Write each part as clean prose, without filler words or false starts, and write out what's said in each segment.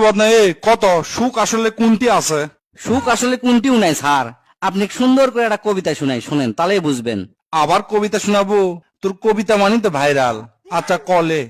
বদনা এ কত সুখ আসলে কোনটি আছে? সুখ আসলে কোনটিও নাই স্যার, আপনি সুন্দর করে একটা কবিতা শুনাই, শুনেন তাহলেই বুঝবেন। আবার কবিতা শোনাবো? তোর কবিতা মানি তো ভাইরাল। আচ্ছা কলে।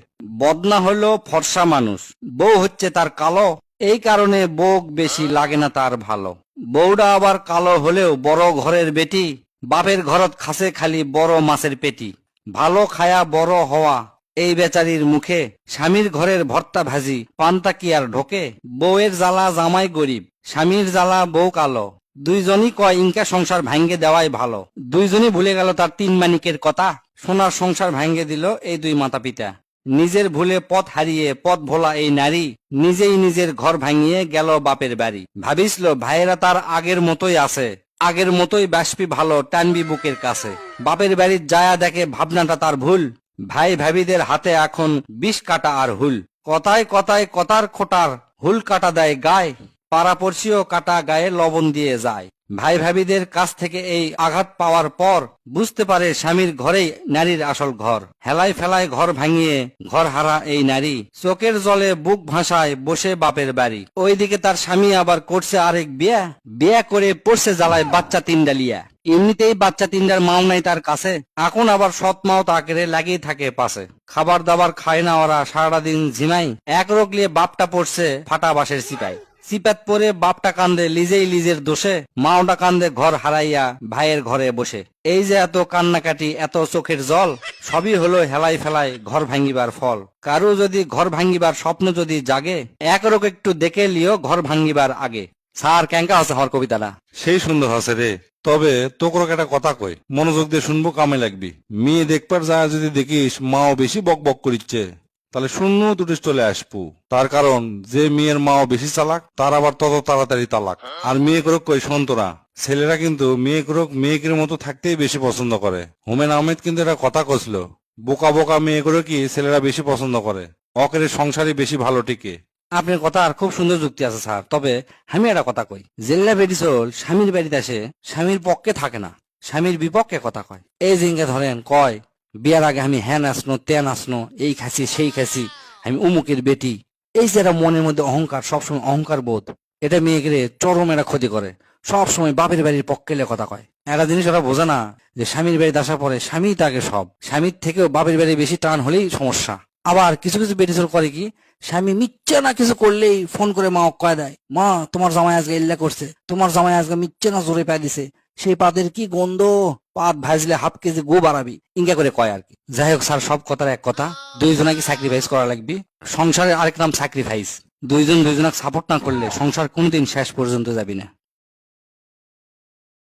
বদনা হলো ফর্সা মানুষ, বউ হচ্ছে তার কালো, এই কারণে বউ বেশি লাগে না তার ভালো। বউটা আবার কালো হলেও বড় ঘরের বেটি, বাপের ঘরত খাসে খালি বড় মাছের পেটি। ভালো খায়া বড় হওয়া এই বেচারির মুখে, স্বামীর ঘরের ভর্তা ভাজি পান্তা কি আর ঢোকে। বউয়ের জ্বালা জামাই গরিব, স্বামীর জ্বালা বউ কালো, দুইজনই কয় ইনকা সংসার ভাঙ্গে দেওয়াই ভালো। দুইজনই ভুলে গেল তার তিন মানিকের কথা, সোনার সংসার ভাঙ্গে দিল এই দুই মাতা পিতা। নিজের ভুলে পথ হারিয়ে পথ ভোলা এই নারী, নিজেই নিজের ঘর ভাঙিয়ে গেল বাপের বাড়ি। ভাবিসলো ভাইয়েরা তার আগের মতোই আছে, আগের মতোই বাসপি ভালো টানবি বুকের কাছে। বাপের বাড়ির যায়া দেখে ভাবনাটা তার ভুল, ভাই ভাবিদের হাতে এখন 20 কাটা আর হুল। কথায় কথায় কথার খোটার হুল কাটা দেয় গায়ে, পাড়াপড়শিও কাটা গায়ে লবণ দিয়ে যায়। ভাই ভাবিদের কাছ থেকে এই আঘাত পাওয়ার পর বুঝতে পারে স্বামীর ঘরেই নারীর আসল ঘর। হেলায় ফেলায় ঘর ভাঙিয়ে ঘর হারা এই নারী, চোখের জলে বুক ভাসায় বসে বাপের বাড়ি। ওইদিকে তার স্বামী আবার করছে আরেক বিয়া, বিয়া করে পড়ছে জ্বালায় বাচ্চা 3 ডালিয়া। এমনিতেই বাচ্চা 3টার মাও নাই তার কাছে, এখন আবার সৎ মাও তাকে লাগিয়ে থাকে পাশে। খাবার দাবার খায় না ওরা, সারাদিন ঝিমাই, এক রোগলিয়ে বাপটা পড়ছে ফাটা বাঁশের সিপাই। সিপাত পরে বাপটা কান্দে লিজেই লিজের দোষে, মাওটা কান্দে ঘর হারাইয়া ভাইয়ের ঘরে বসে। এই যে এত কান্নাকাটি এত চোখের জল, সবই হলো হেলাই ফেলাই ঘর ভাঙ্গিবার ফল। কারো যদি ঘর ভাঙ্গিবার স্বপ্ন যদি জাগে, এক রোগ একটু দেখে লিও ঘর ভাঙ্গিবার আগে। স্যার ক্যাঙ্কা আছে আমার কবিতাটা? সেই সুন্দর আছে রে। তবে তোকে একটা কথা কই, মনোযোগ দিয়ে শুনবো, কামে লাগবি। মেয়ে দেখবার যায় যদি দেখিস মাও বেশি বক বক করিচ্ছে, তাহলে শূন্য দুটি চলে আসবো। তার কারণ যে মেয়ের মাও বেশি চালাক তার আবার তত তাড়াতাড়ি তালাক। আর মেয়ে করক কই সন্তরা, ছেলেরা কিন্তু মেয়ে করক মেয়েকের মতো থাকতেই বেশি পছন্দ করে। হুমায়ুন আহমেদ কিন্তু একটা কথা কছিল, বোকা বোকা মেয়ে করে কি ছেলেরা বেশি পছন্দ করে, অকের সংসারই বেশি ভালো টিকে। আপনার কথা আর খুব সুন্দর যুক্তি আছে স্যার, তবে আমি একটা কথা কই, জেল্লা বেডিসল স্বামীর বাড়িতে আসে স্বামীর পক্ষে থাকে না, স্বামীর বিপক্ষে কথা কয়। এই জিঙ্গে ধরেন কয় বিয়ার আগে আমি হ্যান আসনো তেন আসনো, এই খাসি সেই খাসি, আমি উমুকের বেটি। এই যে একটা মনের মধ্যে অহংকার, সবসময় অহংকার বোধ, এটা মেয়েকে চরম একটা ক্ষতি করে। সবসময় বাপের বাড়ির পক্ষে কথা কয়। একটা জিনিস ওরা বোঝে না যে স্বামীর বাড়িতে আসার পরে স্বামী তাকে সব, স্বামীর থেকেও বাপের বাড়ি বেশি টান হলেই সমস্যা। আবার কিছু কিছু বেটিসল করে কি, স্বামী মিথ্যা না কিছু করলেই ফোন করে মা কয়ে দেয়, মা তোমার জামাই আজকে ইল্লা করছে, তোমার জামাই আজকে মিথ্যা না জোরে পা দিছে, সেই পাদের কি গন্ধ, পাত ভাজলে হাফ কেজি গো বাড়াবি, ইঙ্গা করে কয় আর কি। যাই হোক স্যার, সব কথার এক কথা, দুইজনাকে স্যাক্রিফাইস করা লাগবে। সংসারের আরেক নাম স্যাক্রিফাইস। দুইজন দুইজনকে সাপোর্ট না করলে সংসার কোনোদিন শেষ পর্যন্ত যাবি না।